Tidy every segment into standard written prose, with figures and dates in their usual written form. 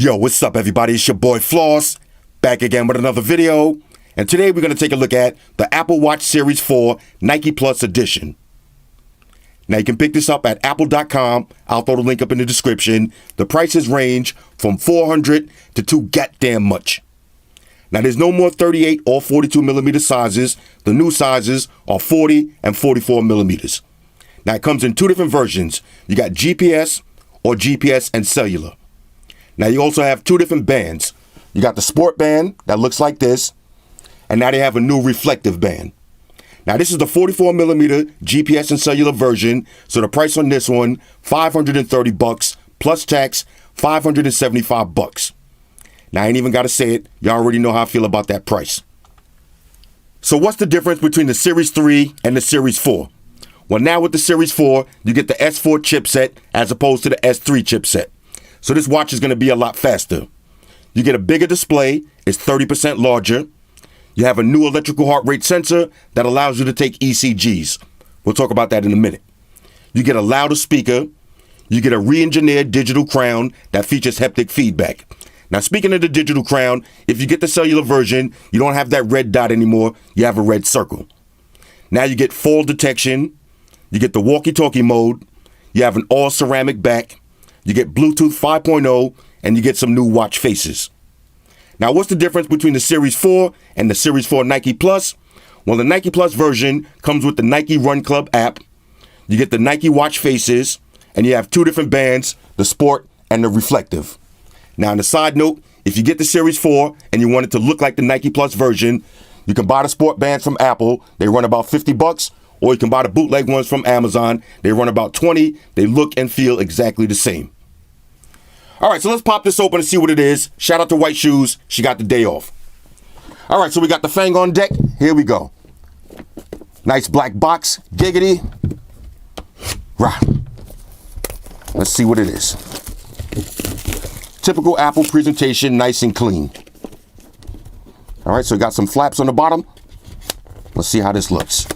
Yo, what's up everybody? It's your boy Floss, back again with another video. And today we're going to take a look at the Apple Watch Series 4 Nike Plus Edition. Now you can pick this up at apple.com. I'll throw the link up in the description. The prices range from $400 to too goddamn much. Now there's no more 38 or 42 millimeter sizes. The new sizes are 40 and 44 millimeters. Now it comes in two different versions. You got GPS or GPS and cellular. Now you also have two different bands. You got the sport band that looks like this, and now they have a new reflective band. Now this is the 44 millimeter GPS and cellular version, so the price on this one, $530 plus tax, $575. Now I ain't even got to say it, y'all already know how I feel about that price. So what's the difference between the Series 3 and the Series 4? Well, now with the Series 4, you get the S4 chipset as opposed to the S3 chipset. So this watch is going to be a lot faster. You get a bigger display, it's 30% larger. You have a new electrical heart rate sensor that allows you to take ECGs. We'll talk about that in a minute. You get a louder speaker. You get a re-engineered digital crown that features haptic feedback. Now, speaking of the digital crown, if you get the cellular version, you don't have that red dot anymore. You have a red circle. Now you get fall detection. You get the walkie-talkie mode. You have an all-ceramic back. You get Bluetooth 5.0, and you get some new watch faces. Now, what's the difference between the Series 4 and the Series 4 Nike Plus? Well, the Nike Plus version comes with the Nike Run Club app. You get the Nike watch faces, and you have two different bands, the sport and the reflective. Now, on a side note, if you get the Series 4 and you want it to look like the Nike Plus version, you can buy the sport bands from Apple. They run about $50. Or you can buy the bootleg ones from Amazon. They run about $20. They look and feel exactly the same. All right, so let's pop this open and see what it is. Shout out to White Shoes. She got the day off. All right, so we got the Fang on deck. Here we go. Nice black box. Giggity. Right. Let's see what it is. Typical Apple presentation, nice and clean. All right, so we got some flaps on the bottom. Let's see how this looks.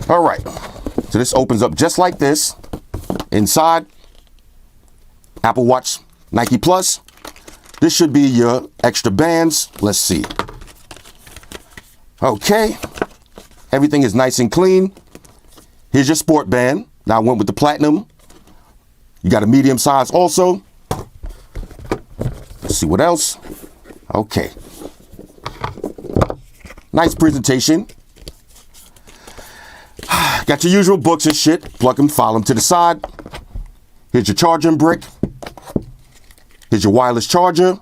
All right, so this opens up just like this. Inside, Apple Watch Nike Plus. This should be your extra bands. Let's see. Okay, everything is nice and clean. Here's your sport band. Now I went with the platinum. You got a medium size also. Let's see what else. Okay. Nice presentation. Got your usual books and shit. Plug them, file them to the side. Here's your charging brick. Here's your wireless charger.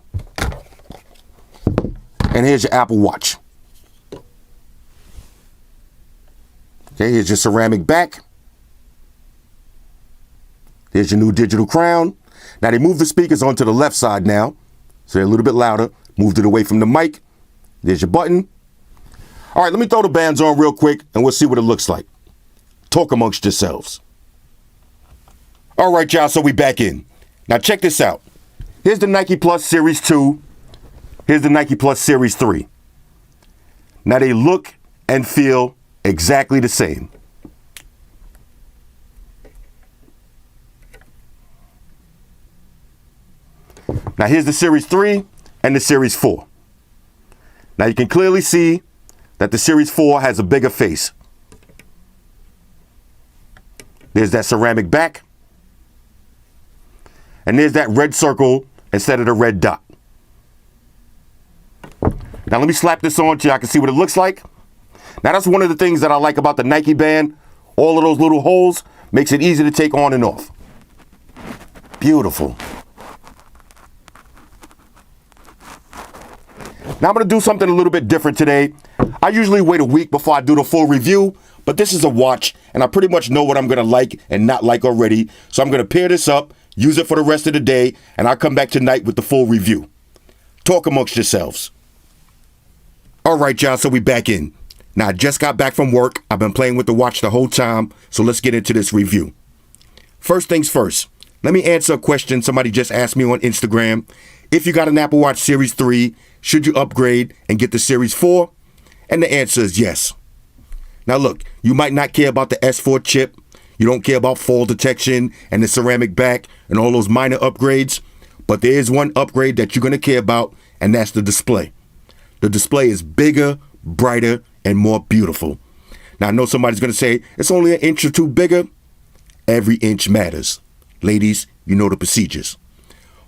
And here's your Apple Watch. Okay, here's your ceramic back. Here's your new digital crown. Now they moved the speakers onto the left side now, so they're a little bit louder. Moved it away from the mic. There's your button. All right, let me throw the bands on real quick and we'll see what it looks like. Talk amongst yourselves. All right, y'all, so we back in. Now check this out. Here's the Nike Plus Series 2. Here's the Nike Plus Series 3. Now they look and feel exactly the same. Now here's the Series 3 and the Series 4. Now you can clearly see that the Series 4 has a bigger face. There's that ceramic back. And there's that red circle instead of the red dot. Now let me slap this on so y'all can see what it looks like. Now that's one of the things that I like about the Nike band. All of those little holes makes it easy to take on and off. Beautiful. Now I'm going to do something a little bit different today. I usually wait a week before I do the full review, but this is a watch and I pretty much know what I'm going to like and not like already. So I'm going to pair this up, use it for the rest of the day, and I'll come back tonight with the full review. Talk amongst yourselves. All right, y'all, so we back in. Now I just got back from work. I've been playing with the watch the whole time, so let's get into this review. First things first, let me answer a question somebody just asked me on Instagram. If you got an Apple Watch Series 3, should you upgrade and get the Series 4? And the answer is yes. Now look, you might not care about the S4 chip. You don't care about fall detection and the ceramic back and all those minor upgrades. But there is one upgrade that you're going to care about, and that's the display. The display is bigger, brighter, and more beautiful. Now, I know somebody's going to say, it's only an inch or two bigger. Every inch matters. Ladies, you know the procedures.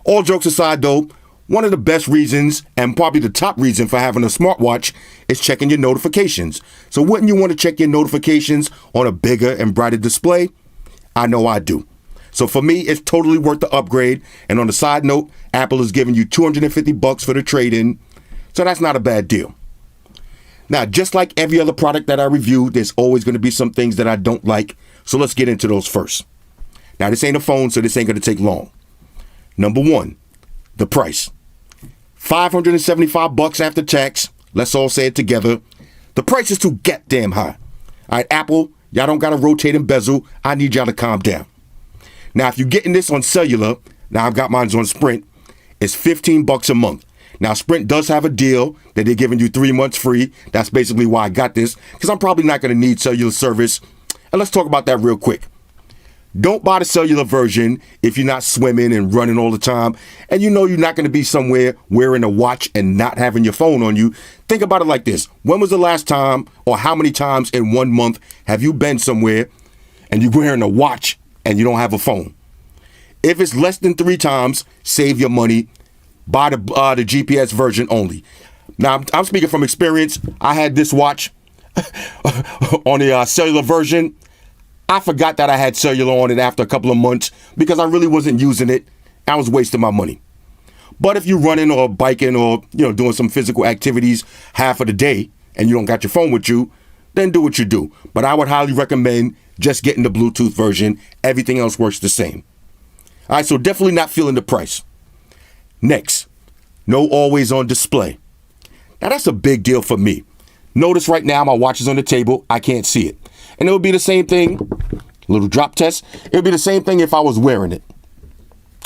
All jokes aside, though, one of the best reasons, and probably the top reason for having a smartwatch, is checking your notifications. So wouldn't you want to check your notifications on a bigger and brighter display? I know I do. So for me, it's totally worth the upgrade. And on the side note, Apple is giving you $250 for the trade-in. So that's not a bad deal. Now, just like every other product that I review, there's always going to be some things that I don't like. So let's get into those first. Now, this ain't a phone, so this ain't going to take long. Number one, the price. $575 after tax. Let's all say it together. The price is too goddamn high. All right, Apple, y'all don't got a rotating bezel. I need y'all to calm down. Now, if you're getting this on cellular, now I've got mine on Sprint, it's $15 a month. Now, Sprint does have a deal that they're giving you 3 months free. That's basically why I got this, because I'm probably not going to need cellular service. And let's talk about that real quick. Don't buy the cellular version if you're not swimming and running all the time, and you know you're not going to be somewhere wearing a watch and not having your phone on you. Think about it like this. When was the last time, or how many times in 1 month have you been somewhere and you're wearing a watch and you don't have a phone? If it's less than 3 times, save your money. Buy the GPS version only. Now, I'm speaking from experience. I had this watch on the cellular version. I forgot that I had cellular on it after a couple of months because I really wasn't using it. I was wasting my money. But if you're running or biking or doing some physical activities half of the day and you don't got your phone with you, then do what you do. But I would highly recommend just getting the Bluetooth version. Everything else works the same. All right, so definitely not feeling the price. Next, no always on display. Now that's a big deal for me. Notice right now my watch is on the table. I can't see it. And it would be the same thing, little drop test. It would be the same thing if I was wearing it.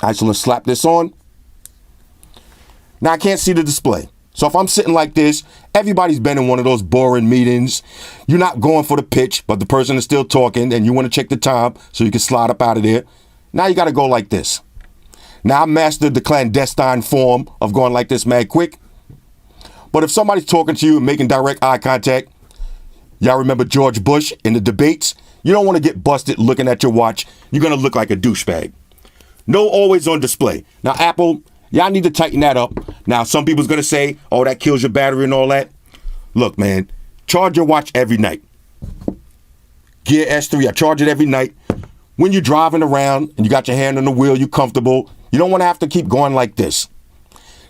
All right, so let's slap this on. Now I can't see the display. So if I'm sitting like this, everybody's been in one of those boring meetings. You're not going for the pitch, but the person is still talking and you want to check the time so you can slide up out of there. Now you got to go like this. Now I mastered the clandestine form of going like this mad quick. But if somebody's talking to you and making direct eye contact, y'all remember George Bush in the debates? You don't want to get busted looking at your watch. You're going to look like a douchebag. No always on display. Now, Apple, y'all need to tighten that up. Now, some people's going to say, oh, that kills your battery and all that. Look, man, charge your watch every night. Gear S3, I charge it every night. When you're driving around and you got your hand on the wheel, you're comfortable. You don't want to have to keep going like this.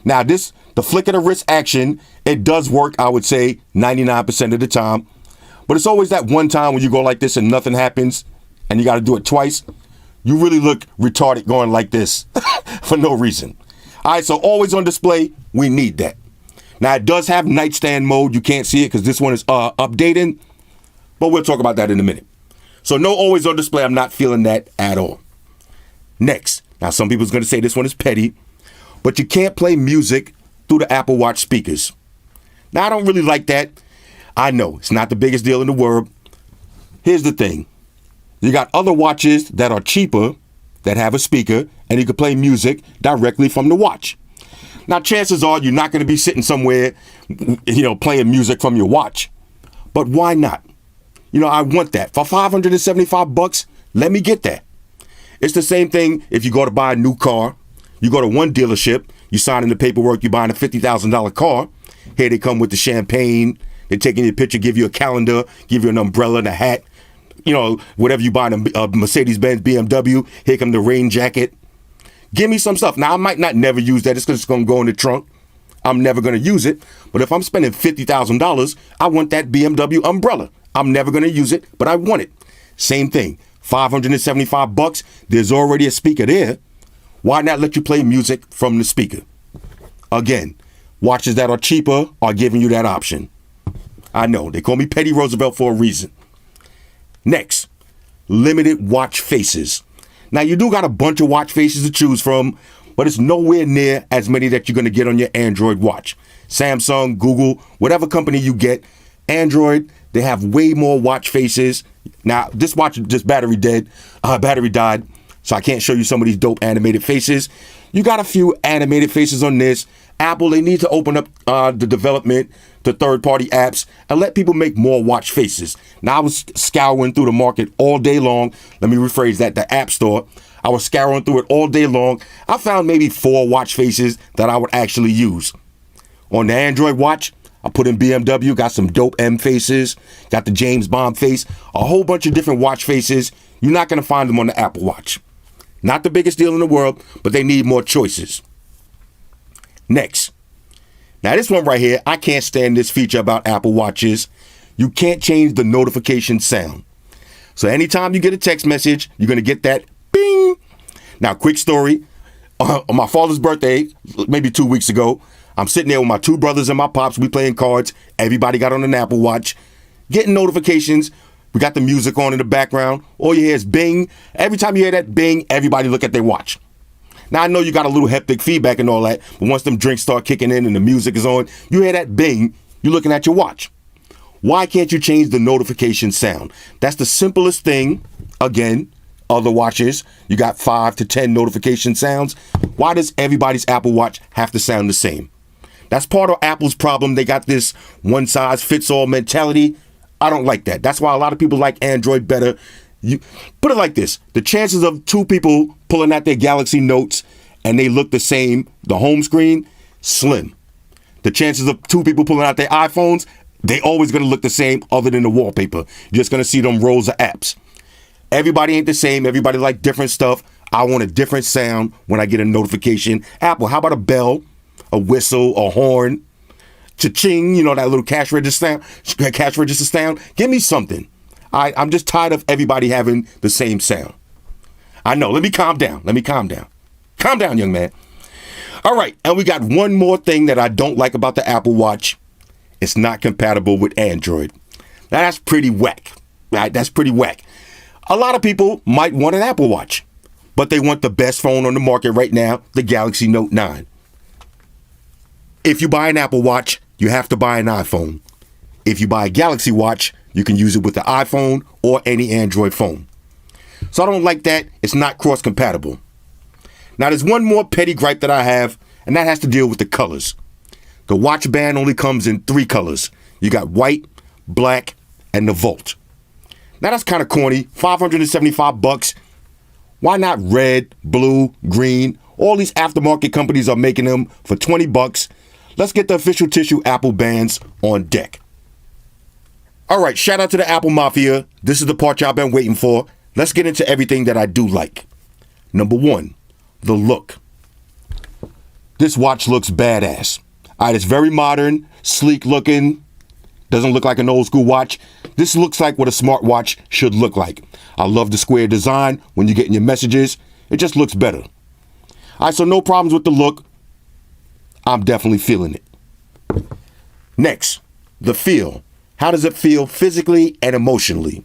Now, the flick of the wrist action, it does work, I would say, 99% of the time. But it's always that one time when you go like this and nothing happens and you got to do it twice. You really look retarded going like this for no reason. All right, so always on display, we need that. Now, it does have nightstand mode. You can't see it because this one is updating, but we'll talk about that in a minute. So no always on display. I'm not feeling that at all. Next, now some people's going to say this one is petty, but you can't play music through the Apple Watch speakers. Now, I don't really like that. I know it's not the biggest deal in the world. Here's the thing. You got other watches that are cheaper that have a speaker and you can play music directly from the watch. Now, chances are you're not going to be sitting somewhere, playing music from your watch. But why not? I want that. For $575, let me get that. It's the same thing if you go to buy a new car. You go to one dealership, you sign in the paperwork, you're buying a $50,000 car. Here they come with the champagne. They're taking your picture, give you a calendar, give you an umbrella and a hat. Whatever you buy in a Mercedes-Benz, Bmw, here come the rain jacket. Give me some stuff. Now, I might not never use that. It's just going to go in the trunk. I'm never going to use it. But if I'm spending $50,000, I want that BMW umbrella. I'm never going to use it, but I want it. Same thing. $575. There's already a speaker there. Why not let you play music from the speaker? Again, watches that are cheaper are giving you that option. I know, they call me Petty Roosevelt for a reason. Next, limited watch faces. Now, you do got a bunch of watch faces to choose from, but it's nowhere near as many that you're going to get on your Android watch. Samsung, Google, whatever company you get, Android, they have way more watch faces. Now, this watch, battery died, so I can't show you some of these dope animated faces. You got a few animated faces on this. Apple, they need to open up the development to third-party apps and let people make more watch faces. Now, I was scouring through the market all day long. Let me rephrase that, the App Store. I was scouring through it all day long. I found maybe 4 watch faces that I would actually use. On the Android watch, I put in BMW, got some dope M faces, got the James Bond face, a whole bunch of different watch faces. You're not going to find them on the Apple Watch. Not the biggest deal in the world, but they need more choices. Next. Now this one right here, I can't stand this feature about Apple Watches. You can't change the notification sound. So anytime you get a text message, you're going to get that bing. Now, quick story. On my father's birthday, maybe 2 weeks ago, I'm sitting there with my 2 brothers and my pops. We playing cards. Everybody got on an Apple Watch. Getting notifications. We got the music on in the background. All you hear is bing. Every time you hear that bing, everybody look at their watch. Now, I know you got a little hectic feedback and all that, but once them drinks start kicking in and the music is on, you hear that bing, you're looking at your watch. Why can't you change the notification sound? That's the simplest thing. Again, other watches, you got 5 to 10 notification sounds. Why does everybody's Apple Watch have to sound the same? That's part of Apple's problem. They got this one-size-fits-all mentality. I don't like that. That's why a lot of people like Android better. You put it like this. The chances of 2 people pulling out their Galaxy Notes and they look the same, the home screen, slim. The chances of 2 people pulling out their iPhones, they always going to look the same other than the wallpaper. You're just going to see them rows of apps. Everybody ain't the same. Everybody like different stuff. I want a different sound when I get a notification. Apple, how about a bell, a whistle, a horn, cha-ching, you know, that little cash register sound? Give me something. I'm just tired of everybody having the same sound. I know. Let me calm down. Calm down, young man. All right. And we got one more thing that I don't like about the Apple Watch. It's not compatible with Android. Now, that's pretty whack. Right? That's pretty whack. A lot of people might want an Apple Watch, but they want the best phone on the market right now, the Galaxy Note 9. If you buy an Apple Watch, you have to buy an iPhone. If you buy a Galaxy Watch, you can use it with the iPhone or any Android phone. So I don't like that. It's not cross-compatible. Now, there's one more petty gripe that I have, and that has to deal with the colors. The watch band only comes in 3 colors. You got white, black, and the Volt. Now, that's kind of corny. $575. Why not red, blue, green? All these aftermarket companies are making them for $20. Let's get the official tissue Apple bands on deck. All right, shout out to the Apple Mafia. This is the part y'all been waiting for. Let's get into everything that I do like. Number 1, the look. This watch looks badass. All right, it's very modern, sleek looking. Doesn't look like an old school watch. This looks like what a smartwatch should look like. I love the square design when you're getting your messages. It just looks better. All right, so no problems with the look. I'm definitely feeling it. Next, the feel. How does it feel physically and emotionally?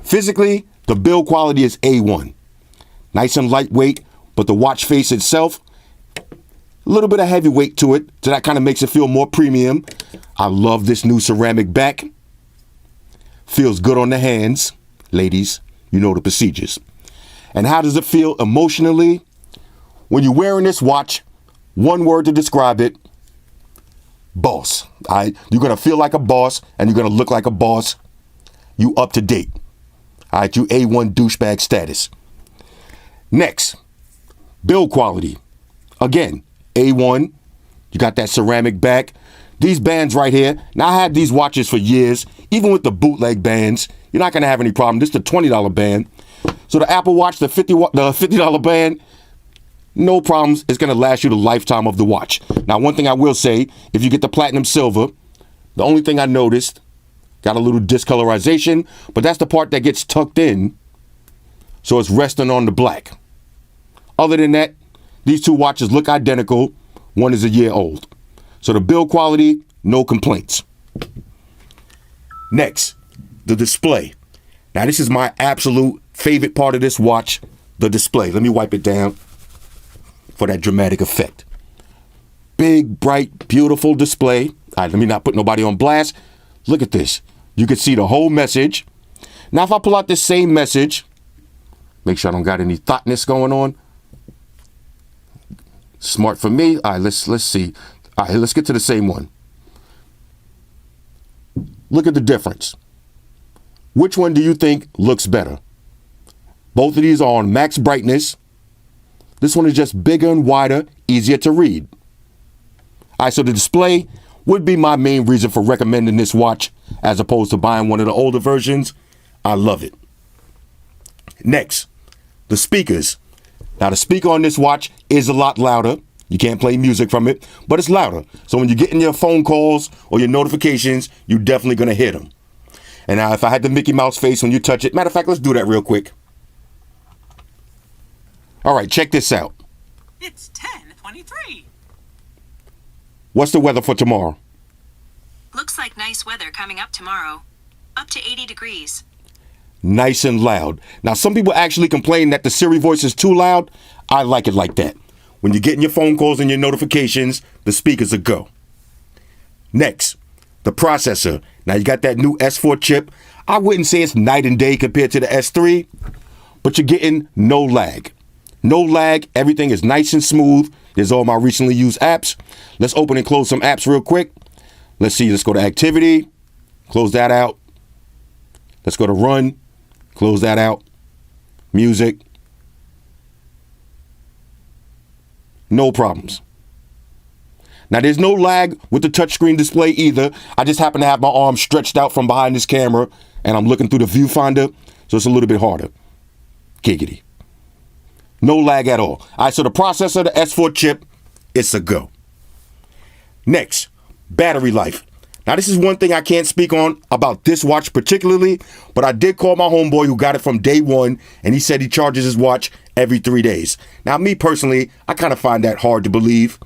Physically, the build quality is A1. Nice and lightweight, but the watch face itself, a little bit of heavy weight to it, so that kind of makes it feel more premium. I love this new ceramic back. Feels good on the hands. Ladies, you know the procedures. And how does it feel emotionally? When you're wearing this watch, one word to describe it: boss. All right? You're going to feel like a boss and you're going to look like a boss. You up to date. All right, you A1 douchebag status. Next, build quality. Again, A1. You got that ceramic back. These bands right here. Now, I had these watches for years. Even with the bootleg bands, you're not going to have any problem. This is the $20 band. So the Apple Watch, the $50 band, no problems. It's going to last you the lifetime of the watch. Now, one thing I will say, if you get the platinum silver, the only thing I noticed, got a little discolorization, but that's the part that gets tucked in, so it's resting on the black. Other than that, these 2 watches look identical. One is a year old. So the build quality, no complaints. Next, the display. Now, this is my absolute favorite part of this watch, the display. Let me wipe it down for that dramatic effect. Big, bright, beautiful display. All right, let me not put nobody on blast. Look at this. You can see the whole message. Now, if I pull out this same message, make sure I don't got any thoughtness going on. Smart for me. All right, let's see. All right, let's get to the same one. Look at the difference. Which one do you think looks better? Both of these are on max brightness. This one is just bigger and wider, easier to read. All right, so the display would be my main reason for recommending this watch as opposed to buying one of the older versions. I love it. Next, the speakers. Now, the speaker on this watch is a lot louder. You can't play music from it, but it's louder. So when you're getting your phone calls or your notifications, you're definitely going to hear them. And now if I had the Mickey Mouse face when you touch it, matter of fact, let's do that real quick. All right, check this out. It's 10:23. What's the weather for tomorrow? Looks like nice weather coming up tomorrow. Up to 80 degrees. Nice and loud. Now, some people actually complain that the Siri voice is too loud. I like it like that. When you're getting your phone calls and your notifications, the speakers are go. Next, the processor. Now, you got that new S4 chip. I wouldn't say it's night and day compared to the S3, but you're getting no lag. No lag. Everything is nice and smooth. There's all my recently used apps. Let's open and close some apps real quick. Let's see. Let's go to activity. Close that out. Let's go to run. Close that out. Music. No problems. Now, there's no lag with the touchscreen display either. I just happen to have my arm stretched out from behind this camera, and I'm looking through the viewfinder, so it's a little bit harder. Giggity. No lag at all. All right, so the processor, the S4 chip, it's a go. Next, battery life. Now, this is one thing I can't speak on about this watch particularly, but I did call my homeboy who got it from day one, and he said he charges his watch every 3 days. Now, me personally, I kind of find that hard to believe.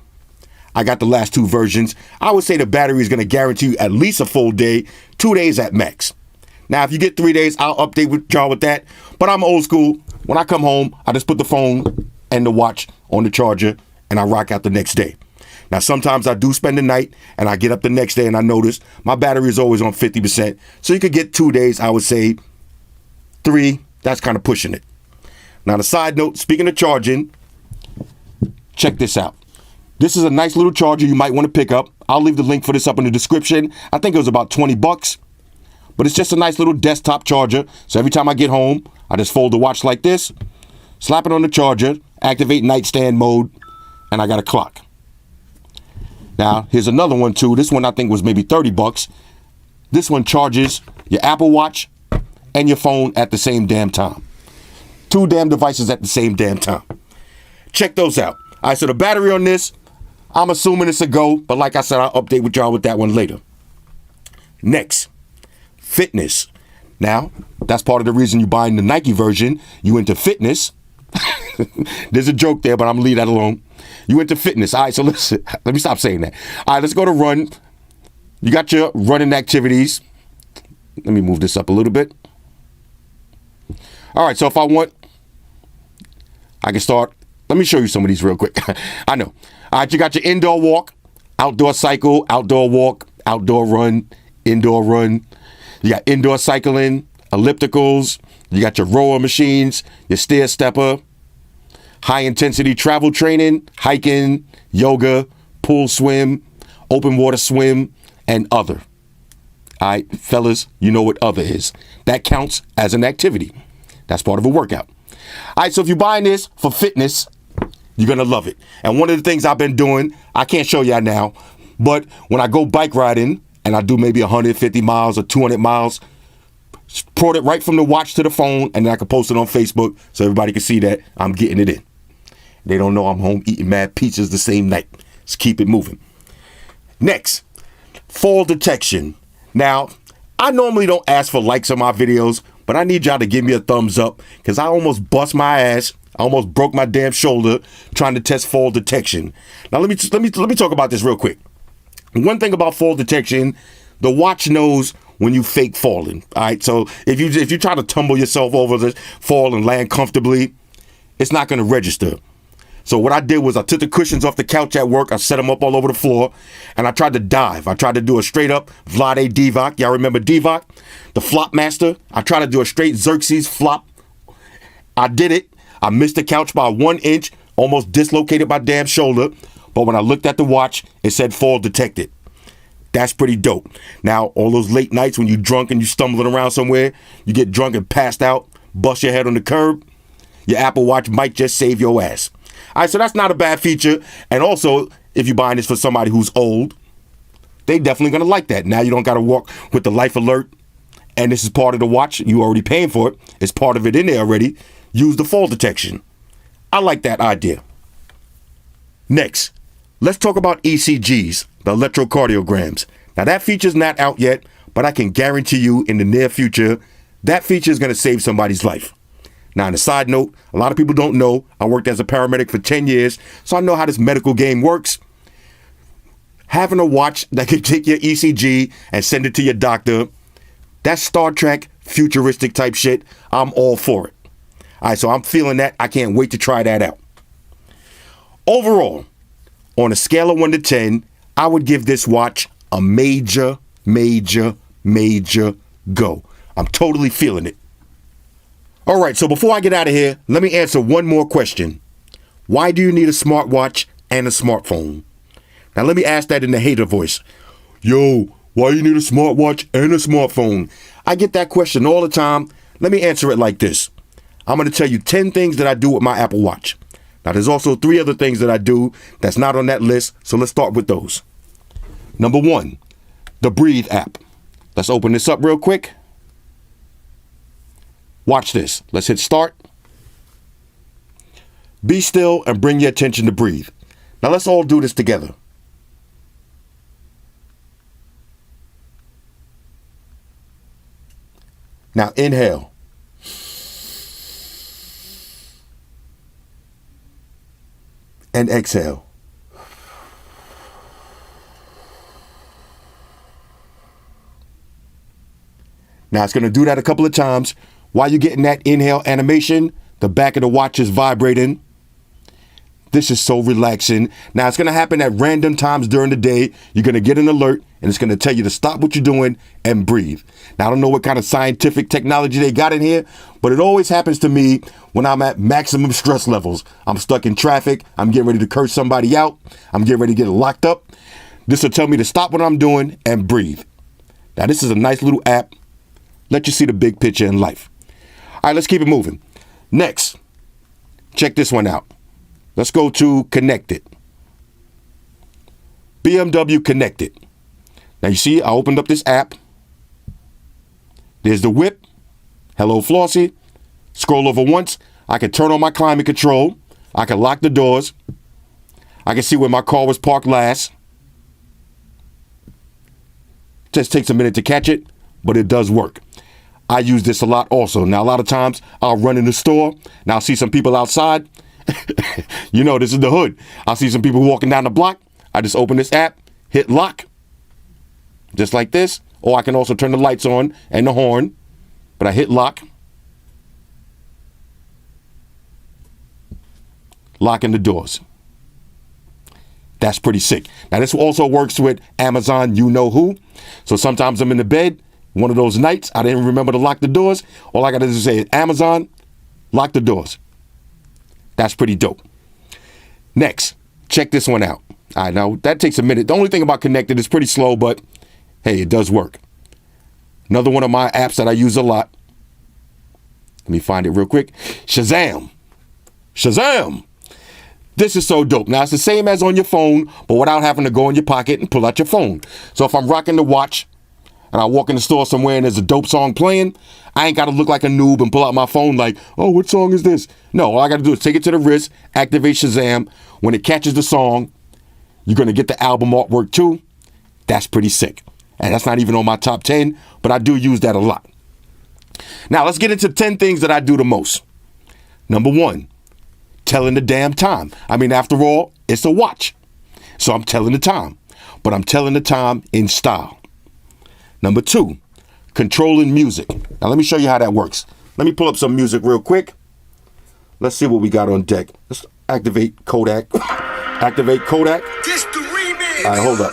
I got the last two versions. I would say the battery is going to guarantee you at least a full day, 2 days at max. Now, if you get 3 days, I'll update with y'all with that. But I'm old school. When I come home, I just put the phone and the watch on the charger, and I rock out the next day. Now, sometimes I do spend the night, and I get up the next day, and I notice my battery is always on 50%. So you could get 2 days, I would say 3. That's kind of pushing it. Now, the side note, speaking of charging, check this out. This is a nice little charger you might want to pick up. I'll leave the link for this up in the description. I think it was about 20 bucks. But it's just a nice little desktop charger. So every time I get home, I just fold the watch like this, slap it on the charger, activate nightstand mode, and I got a clock. Now, here's another one too. This one I think was maybe 30 bucks. This one charges your Apple Watch and your phone at the same damn time. 2 damn devices at the same damn time. Check those out. All right, so the battery on this, I'm assuming it's a go, but like I said, I'll update with y'all with that one later. Next, fitness. Now, that's part of the reason you're buying the Nike version. You into fitness. There's a joke there, but I'm gonna leave that alone. You into fitness. All right, so listen, let me stop saying that. All right, let's go to run. You got your running activities. Let me move this up a little bit. All right, so if I want, I can start. Let me show you some of these real quick. I know. All right, you got your indoor walk, outdoor cycle, outdoor walk, outdoor run, indoor run. You got indoor cycling, ellipticals. You got your rower machines, your stair stepper, high intensity travel training, hiking, yoga, pool swim, open water swim, and other. All right, fellas, you know what other is. That counts as an activity. That's part of a workout. All right, so if you're buying this for fitness, you're going to love it. And one of the things I've been doing, I can't show y'all now, but when I go bike riding and I do maybe 150 miles or 200 miles, port it right from the watch to the phone, and then I can post it on Facebook so everybody can see that I'm getting it in. They don't know I'm home eating mad pizzas the same night. Let's keep it moving. Next, fall detection. Now, I normally don't ask for likes on my videos, but I need y'all to give me a thumbs up because I almost bust my ass. I almost broke my damn shoulder trying to test fall detection. Now let me talk about this real quick. One thing about fall detection, the watch knows when you fake falling. All right, so if you try to tumble yourself over the fall and land comfortably, it's not going to register. So what I did was I took the cushions off the couch at work, I set them up all over the floor, and I tried to dive. I tried to do a straight up Vlade Divac. Y'all remember Divac? The flop master? I tried to do a straight Xerxes flop. I did it. I missed the couch by 1 inch, Almost dislocated my damn shoulder, but when I looked at the watch, it said fall detected. That's pretty dope. Now, all those late nights when you're drunk and you're stumbling around somewhere, you get drunk and passed out, bust your head on the curb, your Apple Watch might just save your ass. All right, so that's not a bad feature. And also, if you're buying this for somebody who's old, they definitely going to like that. Now you don't got to walk with the life alert, and this is part of the watch. You already paying for it. It's part of it in there already. Use the fall detection. I like that idea. Next, let's talk about ECGs, the electrocardiograms. Now that feature's not out yet, but I can guarantee you in the near future, that feature is going to save somebody's life. Now, on a side note, a lot of people don't know, I worked as a paramedic for 10 years, so I know how this medical game works. Having a watch that can take your ECG and send it to your doctor, that's Star Trek futuristic type shit. I'm all for it. All right, so I'm feeling that. I can't wait to try that out. Overall, on a scale of 1 to 10, I would give this watch a major go. I'm totally feeling it. All right, so before I get out of here, let me answer one more question. Why do you need a smartwatch and a smartphone? Now, let me ask that in the hater voice. Yo, why you need a smartwatch and a smartphone? I get that question all the time. Let me answer it like this. I'm going to tell you 10 things that I do with my Apple Watch. Now, there's also 3 other things that I do that's not on that list, so let's start with those. Number 1, the Breathe app. Let's open this up real quick. Watch this. Let's hit start. Be still and bring your attention to breathe. Now, let's all do this together. Now, inhale. And exhale. Now, it's going to do that a couple of times. While you're getting that inhale animation, the back of the watch is vibrating. This is so relaxing. Now, it's going to happen at random times during the day. You're going to get an alert, and it's going to tell you to stop what you're doing and breathe. Now, I don't know what kind of scientific technology they got in here, but it always happens to me when I'm at maximum stress levels. I'm stuck in traffic. I'm getting ready to curse somebody out. I'm getting ready to get locked up. This will tell me to stop what I'm doing and breathe. Now, this is a nice little app. Let you see the big picture in life. All right, let's keep it moving. Next, check this one out. Let's go to Connected. Bmw Connected. Now you see, I opened up this app. There's the whip. Hello, Flossy. Scroll over once. I can turn on my climate control. I can lock the doors. I can see where my car was parked last. Just takes a minute to catch it, but it does work. I use this a lot also. Now, a lot of times I'll run in the store. Now, I'll see some people outside. You know, this is the hood. I'll see some people walking down the block. I just open this app, hit lock, just like this. Or I can also turn the lights on and the horn. But I hit lock. Locking the doors. That's pretty sick. Now, this also works with Amazon You Know Who. So sometimes I'm in the bed. One of those nights, I didn't remember to lock the doors. All I got to do is say, Amazon, lock the doors. That's pretty dope. Next, check this one out. All right, now that takes a minute. The only thing about Connected is pretty slow, but hey, it does work. Another one of my apps that I use a lot. Let me find it real quick. Shazam. Shazam. This is so dope. Now, it's the same as on your phone, but without having to go in your pocket and pull out your phone. So if I'm rocking the watch, and I walk in the store somewhere and there's a dope song playing, I ain't got to look like a noob and pull out my phone like, oh, what song is this? No, all I got to do is take it to the wrist, activate Shazam. When it catches the song, you're going to get the album artwork too. That's pretty sick. And that's not even on my top 10, but I do use that a lot. Now, let's get into 10 things that I do the most. Number 1, telling the damn time. I mean, after all, it's a watch. So I'm telling the time, but I'm telling the time in style. Number 2, controlling music. Now, let me show you how that works. Let me pull up some music real quick. Let's see what we got on deck. Let's activate Kodak. Activate Kodak. All right, hold up.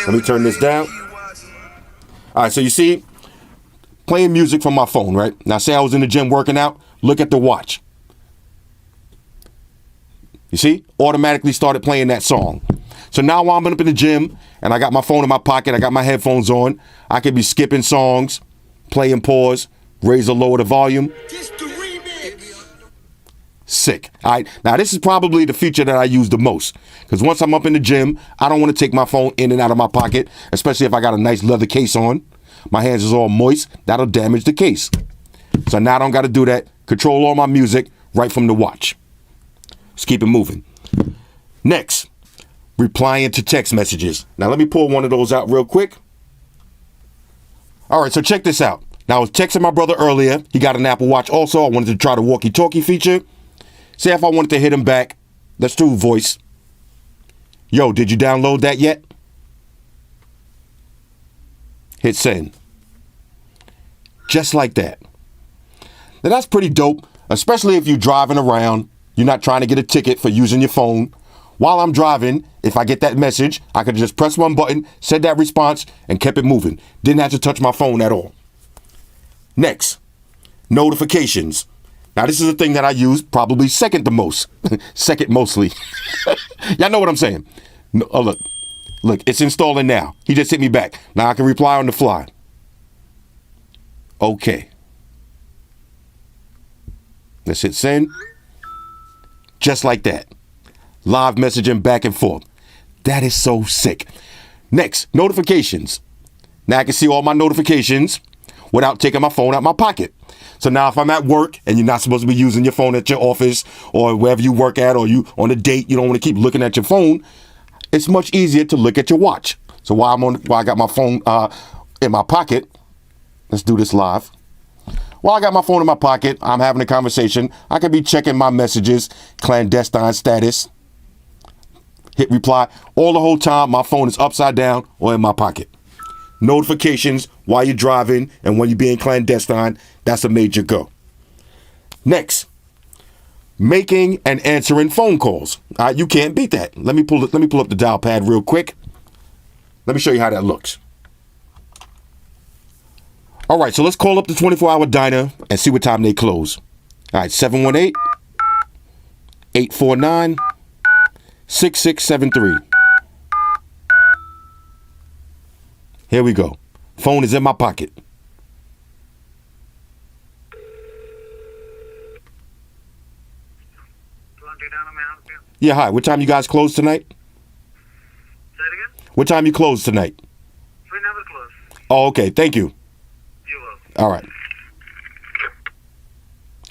Let me turn this down. All right, so you see, playing music from my phone, right? Now, say I was in the gym working out. Look at the watch. You see? Automatically started playing that song. So now while I'm up in the gym and I got my phone in my pocket, I got my headphones on, I could be skipping songs, playing pause, raise or lower the volume. Sick. All right. Now, this is probably the feature that I use the most, because once I'm up in the gym, I don't want to take my phone in and out of my pocket, especially if I got a nice leather case on. My hands is all moist. That'll damage the case. So now I don't got to do that. Control all my music right from the watch. Let's keep it moving. Next, replying to text messages. Now, let me pull one of those out real quick. All right, so check this out. Now, I was texting my brother earlier. He got an Apple Watch also. I wanted to try the walkie-talkie feature. Say if I wanted to hit him back, let's do voice. Yo, did you download that yet? Hit send. Just like that. Now that's pretty dope, especially if you're driving around, you're not trying to get a ticket for using your phone. While I'm driving, if I get that message, I could just press one button, send that response, and kept it moving. Didn't have to touch my phone at all. Next, notifications. Now, this is a thing that I use probably second the most. Second mostly. Y'all know what I'm saying. No, oh, look, it's installing now. He just hit me back. Now I can reply on the fly. Okay. Let's hit send. Just like that. Live messaging back and forth. That is so sick. Next, notifications. Now I can see all my notifications without taking my phone out my pocket. So now if I'm at work and you're not supposed to be using your phone at your office or wherever you work at, or you on a date, you don't want to keep looking at your phone, it's much easier to look at your watch. So while I got my phone in my pocket, let's do this live. While I got my phone in my pocket, I'm having a conversation. I could be checking my messages, clandestine status, hit reply. All the whole time, my phone is upside down or in my pocket. Notifications while you're driving and when you're being clandestine, that's a major go. Next, making and answering phone calls. You can't beat that. Let me pull up the dial pad real quick. Let me show you how that looks. All right, so let's call up the 24-hour diner and see what time they close. All right, 718-849-6673. Here we go. Phone is in my pocket. Yeah, hi. What time you guys close tonight? Say it again? What time you close tonight? We never close. Oh, okay. Thank you. You're welcome. All right.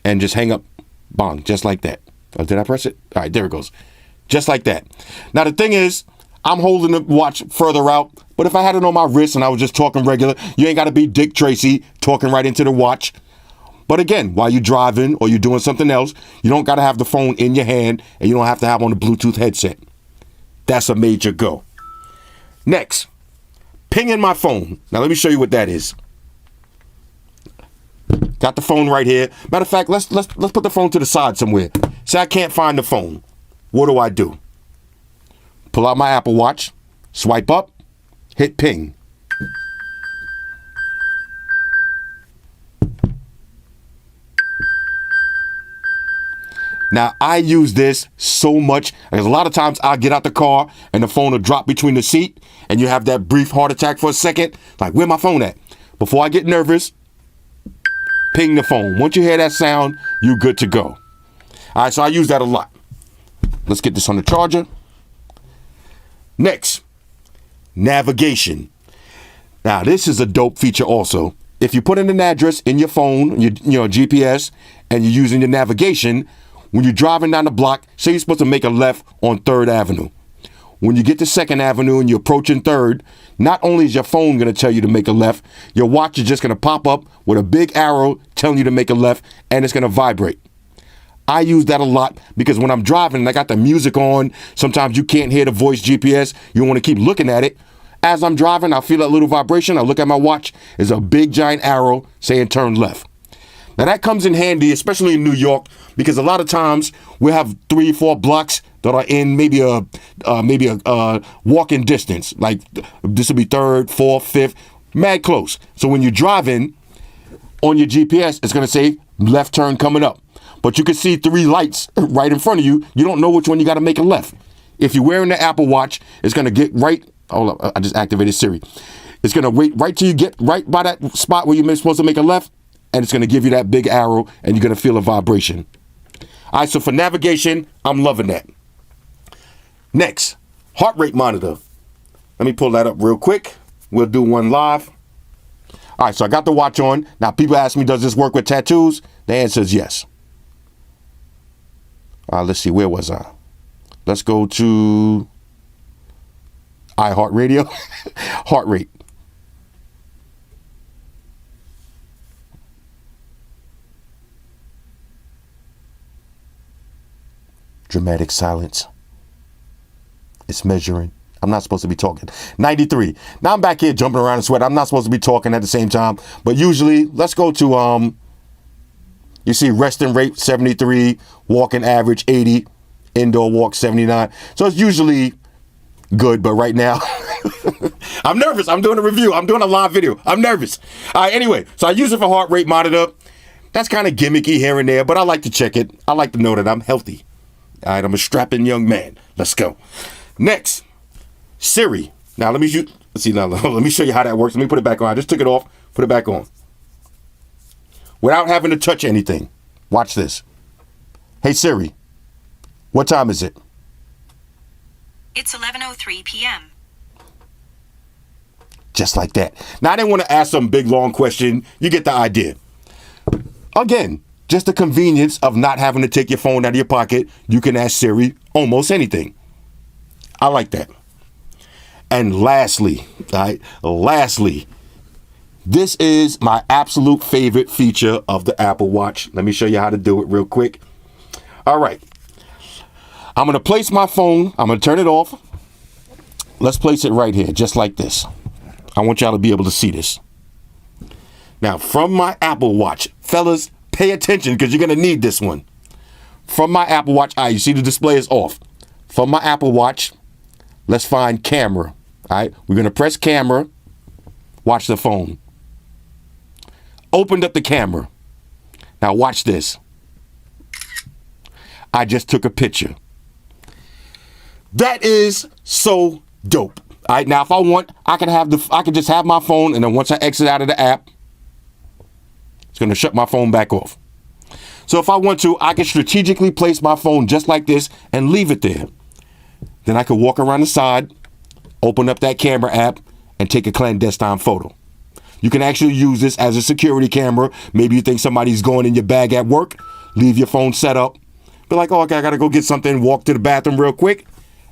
And just hang up. Bong. Just like that. Oh, did I press it? All right. There it goes. Just like that. Now, the thing is, I'm holding the watch further out, but if I had it on my wrist and I was just talking regular, you ain't got to be Dick Tracy talking right into the watch. But again, while you're driving or you're doing something else, you don't got to have the phone in your hand and you don't have to have on the Bluetooth headset. That's a major go. Next, pinging my phone. Now, let me show you what that is. Got the phone right here. Matter of fact, let's put the phone to the side somewhere. Say I can't find the phone. What do? Pull out my Apple Watch, swipe up, hit ping. Now, I use this so much because a lot of times I'll get out the car and the phone will drop between the seat and you have that brief heart attack for a second. Like, where my phone at? Before I get nervous, ping the phone. Once you hear that sound, you're good to go. All right, so I use that a lot. Let's get this on the charger. Next, navigation. Now, this is a dope feature also. If you put in an address in your phone, your GPS, and you're using your navigation, when you're driving down the block, say you're supposed to make a left on 3rd Avenue. When you get to 2nd Avenue and you're approaching 3rd, not only is your phone going to tell you to make a left, your watch is just going to pop up with a big arrow telling you to make a left, and it's going to vibrate. I use that a lot because when I'm driving and I got the music on, sometimes you can't hear the voice GPS. You want to keep looking at it. As I'm driving, I feel that little vibration. I look at my watch. It's a big giant arrow saying turn left. Now that comes in handy, especially in New York, because a lot of times we have 3-4 blocks that are in maybe a walking distance. Like this will be 3rd, 4th, 5th, mad close. So when you're driving on your GPS, it's going to say left turn coming up. but you can see 3 lights right in front of you. You don't know which one you got to make a left. If you're wearing the Apple Watch, it's going to get right. Hold up, I just activated Siri. It's going to wait right till you get right by that spot where you're supposed to make a left, and it's going to give you that big arrow, and you're going to feel a vibration. All right, so for navigation, I'm loving that. Next, heart rate monitor. Let me pull that up real quick. We'll do one live. All right, so I got the watch on. Now, people ask me, does this work with tattoos? The answer is yes. Let's see, where was I? Let's go to iHeartRadio. Heart rate. Dramatic silence. It's measuring. I'm not supposed to be talking. 93. Now I'm back here jumping around and sweating. I'm not supposed to be talking at the same time. But usually, let's go to, you see resting rate 73, walking average 80, indoor walk 79. So it's usually good, but right now, I'm nervous. I'm doing a review. I'm doing a live video. I'm nervous. All right, anyway, so I use it for heart rate monitor. That's kind of gimmicky here and there, but I like to check it. I like to know that I'm healthy. All right, I'm a strapping young man. Let's go. Next, Siri. Now let me show you how that works. Let me put it back on. I just took it off, put it back on. Without having to touch anything. Watch this. Hey Siri, what time is it? It's 11:03 p.m. Just like that. Now I didn't want to ask some big long question. You get the idea. Again, just the convenience of not having to take your phone out of your pocket. You can ask Siri almost anything. I like that. And lastly, this is my absolute favorite feature of the Apple Watch. Let me show you how to do it real quick. All right. I'm going to place my phone. I'm going to turn it off. Let's place it right here, just like this. I want y'all to be able to see this. Now, from my Apple Watch, fellas, pay attention because you're going to need this one. From my Apple Watch, you see the display is off. From my Apple Watch, let's find camera. All right, we're going to press camera. Watch the phone. Opened up the camera. Now watch this. I just took a picture. That is so dope. All right, now if I want, I can just have my phone, and then once I exit out of the app, it's going to shut my phone back off. So if I want to, I can strategically place my phone just like this and leave it there. Then I could walk around the side, open up that camera app, and take a clandestine photo. You can actually use this as a security camera. Maybe you think somebody's going in your bag at work. Leave your phone set up. Be like, oh, okay, I got to go get something. Walk to the bathroom real quick.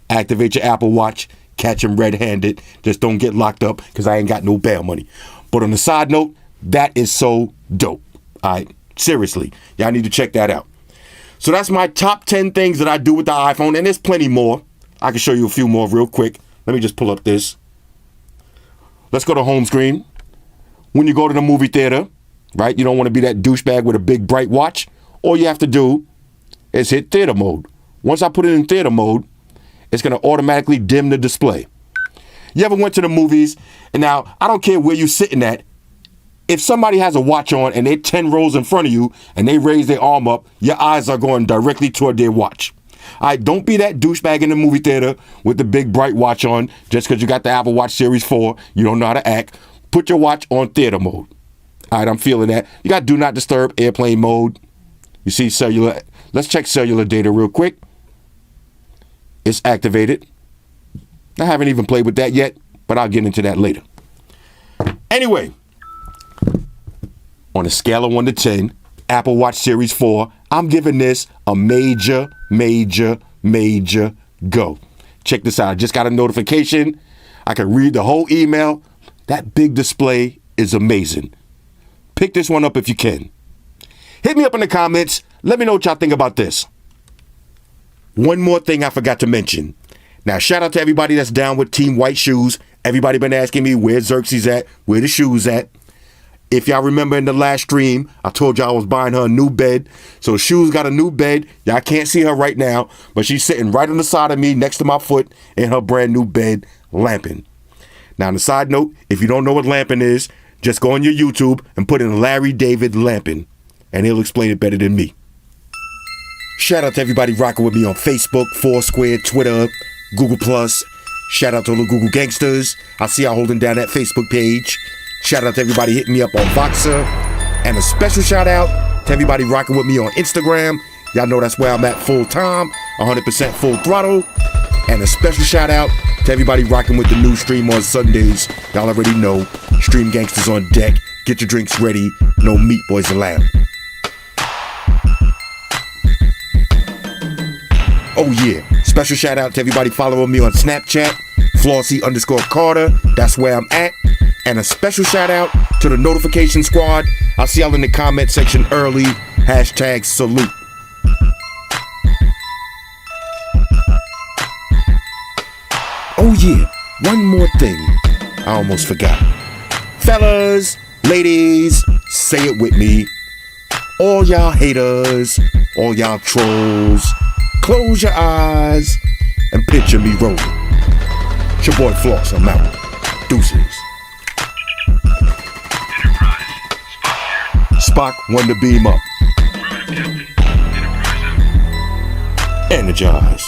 Activate your Apple Watch. Catch them red-handed. Just don't get locked up because I ain't got no bail money. But on the side note, that is so dope. All right, seriously. Y'all need to check that out. So that's my top 10 things that I do with the iPhone. And there's plenty more. I can show you a few more real quick. Let me just pull up this. Let's go to home screen. When you go to the movie theater, right, you don't want to be that douchebag with a big bright watch. All you have to do is hit theater mode. Once I put it in theater mode, it's going to automatically dim the display. You ever went to the movies? And now, I don't care where you're sitting at. If somebody has a watch on and they're 10 rows in front of you and they raise their arm up, your eyes are going directly toward their watch. All right, don't be that douchebag in the movie theater with the big bright watch on just because you got the Apple Watch Series 4. You don't know how to act. Put your watch on theater mode. All right, I'm feeling that. You got do not disturb airplane mode. You see cellular. Let's check cellular data real quick. It's activated. I haven't even played with that yet, but I'll get into that later. Anyway, on a scale of 1 to 10, Apple Watch Series 4, I'm giving this a major go. Check this out. I just got a notification. I can read the whole email. That big display is amazing. Pick this one up if you can. Hit me up in the comments. Let me know what y'all think about this. One more thing I forgot to mention. Now, shout out to everybody that's down with Team White Shoes. Everybody been asking me where Xerxes at, where the shoes at. If y'all remember in the last stream, I told y'all I was buying her a new bed. So Shoes got a new bed. Y'all can't see her right now, but she's sitting right on the side of me next to my foot in her brand new bed, lamping. Now, on the side note, if you don't know what lamping is, just go on your YouTube and put in Larry David lamping, and he'll explain it better than me. Shout out to everybody rocking with me on Facebook, Foursquare, Twitter, Google+. Shout out to the Google Gangsters. I see y'all holding down that Facebook page. Shout out to everybody hitting me up on Voxer. And a special shout out to everybody rocking with me on Instagram. Y'all know that's where I'm at full time, 100% full throttle. And a special shout out to everybody rocking with the new stream on Sundays. Y'all already know, Stream Gangsters on deck. Get your drinks ready. No meat boys allowed. Oh yeah, special shout out to everybody following me on Snapchat, Flossy_Carter, that's where I'm at. And a special shout out to the notification squad. I'll see y'all in the comment section early. #salute. Oh yeah, one more thing. I almost forgot. Fellas, ladies, say it with me. All y'all haters, all y'all trolls, close your eyes and picture me rolling. It's your boy Floss, I'm out. Deuces. Spock, one to beam up. Energize.